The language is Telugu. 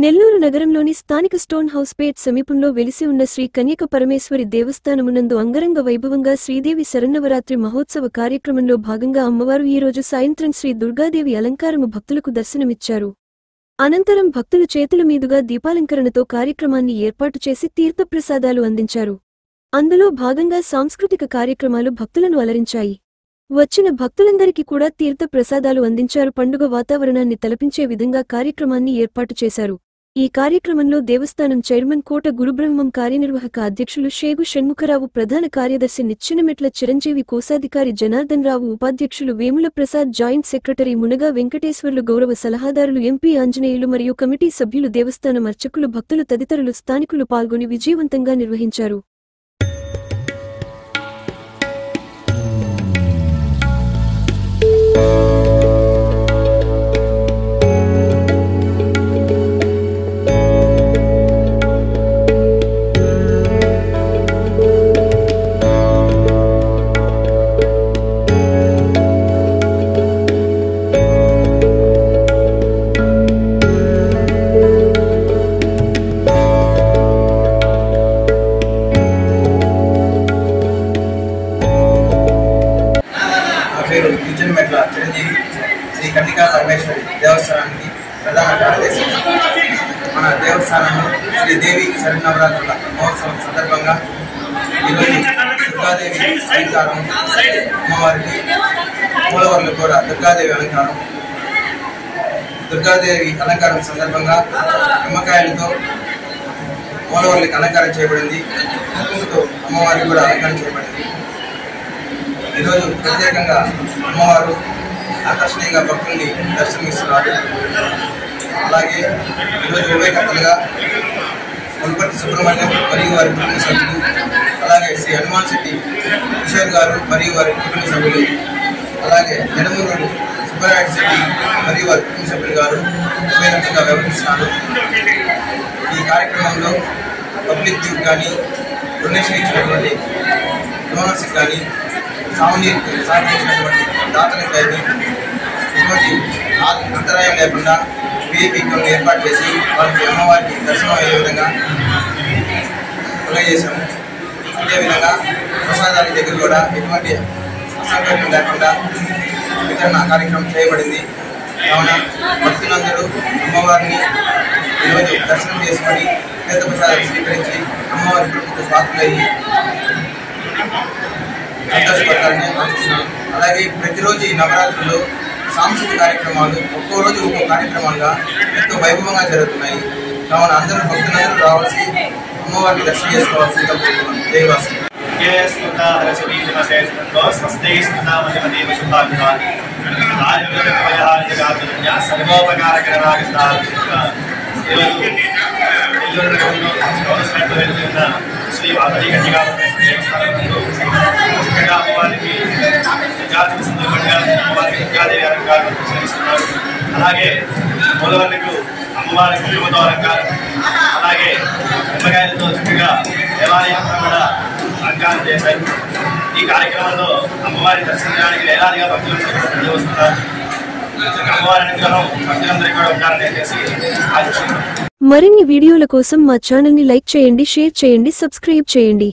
నెల్లూరు నగరంలోని స్థానిక స్టోన్ హౌస్ పేట్ సమీపంలో వెలిసి ఉన్న శ్రీ కన్యక పరమేశ్వరి దేవస్థానమునందు అంగరంగ వైభవంగా శ్రీదేవి శరన్నవరాత్రి మహోత్సవ కార్యక్రమంలో భాగంగా అమ్మవారు ఈరోజు సాయంత్రం శ్రీ దుర్గాదేవి అలంకారము భక్తులకు దర్శనమిచ్చారు. అనంతరం భక్తుల చేతుల మీదుగా దీపాలంకరణతో కార్యక్రమాన్ని ఏర్పాటు చేసి తీర్థప్రసాదాలు అందించారు. అందులో భాగంగా సాంస్కృతిక కార్యక్రమాలు భక్తులను అలరించాయి. వచ్చిన భక్తులందరికీ కూడా తీర్థ ప్రసాదాలు అందించారు. పండుగ వాతావరణాన్ని తలపించే విధంగా కార్యక్రమాన్ని ఏర్పాటు చేశారు. ఈ కార్యక్రమంలో దేవస్థానం చైర్మన్ కోట గురుబ్రహ్మం, కార్యనిర్వాహక అధ్యక్షులు షేగు షణ్ముఖరావు, ప్రధాన కార్యదర్శి నిచ్చెనమెట్ల చిరంజీవి, కోశాధికారి జనార్దన్ రావు, ఉపాధ్యక్షులు వేముల ప్రసాద్, జాయింట్ సెక్రటరీ మునగా వెంకటేశ్వర్లు, గౌరవ సలహాదారులు ఎంపీ ఆంజనేయులు మరియు కమిటీ సభ్యులు, దేవస్థానం అర్చకులు, భక్తులు తదితరులు స్థానికులు పాల్గొని విజయవంతంగా నిర్వహించారు. నిచ్చెనమెట్ల చిరంజీవి, శ్రీ కన్యకా పరమేశ్వరి దేవస్థానానికి ప్రధాన కార్యదర్శి. మన దేవస్థానంలో శ్రీదేవి శరన్నవరాత్రుల మహోత్సవం సందర్భంగా ఈరోజు దుర్గాదేవి అలంకారం, అమ్మవారికి మూలవర్లు కూడా దుర్గాదేవి అలంకారం. దుర్గాదేవి అలంకారం సందర్భంగా నిమ్మకాయలతో మూలవర్లకి అలంకారం చేయబడింది. కుంకుమతో అమ్మవారికి కూడా అలంకారం చేయబడింది. ఈరోజు ప్రత్యేకంగా అమ్మవారు ఆకర్షణీయంగా భక్తుల్ని దర్శనమిస్తున్నారు. అలాగే ఈరోజు ఉభయకర్తలుగా మున్పర్తి సుబ్రహ్మణ్యం మరియు వారి కుటుంబ సభ్యులు, అలాగే శ్రీ హనుమాన్ శెట్టి కిషోర్ గారు మరియు వారి కుటుంబ సభ్యులు, అలాగే జనమూరు సుబ్బరాయుడు శెట్టి మరియు వారి కుటుంబ సభ్యులు గారు ఉభయకర్తగా వ్యవహరిస్తున్నారు. ఈ కార్యక్రమంలో పబ్లిక్ కానీ డొనేషన్ ఇచ్చినటువంటి డోనర్స్కి కానీ సామాన్యులకు సహకరించినటువంటి దాతలకు కానీ ఎటువంటి అంతరాయం లేకుండా వీఐపీ క్యూని ఏర్పాటు చేసి వాళ్ళకి అమ్మవారికి దర్శనం అయ్యే విధంగా తెలియజేశాము. అదేవిధంగా ప్రసాదాల దగ్గర కూడా ఎటువంటి అసౌకర్యం లేకుండా వితరణ కార్యక్రమం చేయబడింది. కావున భక్తులందరూ అమ్మవారిని ఈరోజు దర్శనం చేసుకొని తీర్థ ప్రసాదాలు స్వీకరించి అమ్మవారి కృపకు పాత్రలయ్యి సంతోషపడతారని ఆశిస్తున్నాను. అలాగే ప్రతిరోజు ఈ నవరాత్రులు సాంస్కృతిక కార్యక్రమాలు ఒక్కో రోజు ఒక్కో కార్యక్రమాలుగా ఎంతో వైభవంగా జరుగుతున్నాయి. కావున అందరూ భక్తులందరూ రావాల్సి అమ్మవారిని దర్శనం చేసుకోవాల్సి కోరుతున్నాను. జయవాసి శ్రీ మాధవి కన్యకా చక్కగా అమ్మవారికి జాతర సందర్భంగా అమ్మవారికి దుర్గాదేవి అలంకారం దర్శనమిస్తున్నారు. అలాగే మూలవర్లకు అమ్మవారి కుటుంబతో అలంకారం, అలాగే నిమ్మకాయలతో చక్కగా దేవాలయంలో కూడా అలంకారం చేశారు. ఈ కార్యక్రమంలో అమ్మవారి దర్శించడానికి వేలాదిగా భక్తులు వస్తున్నారు. అమ్మవారి అనుగ్రహం భక్తులందరికీ కూడా ఉండాలని చెప్పేసి ఆశిస్తున్నాను. మరిన్ని వీడియోల కోసం మా ఛానల్ ని లైక్ చేయండి, షేర్ చేయండి, సబ్స్క్రైబ్ చేయండి.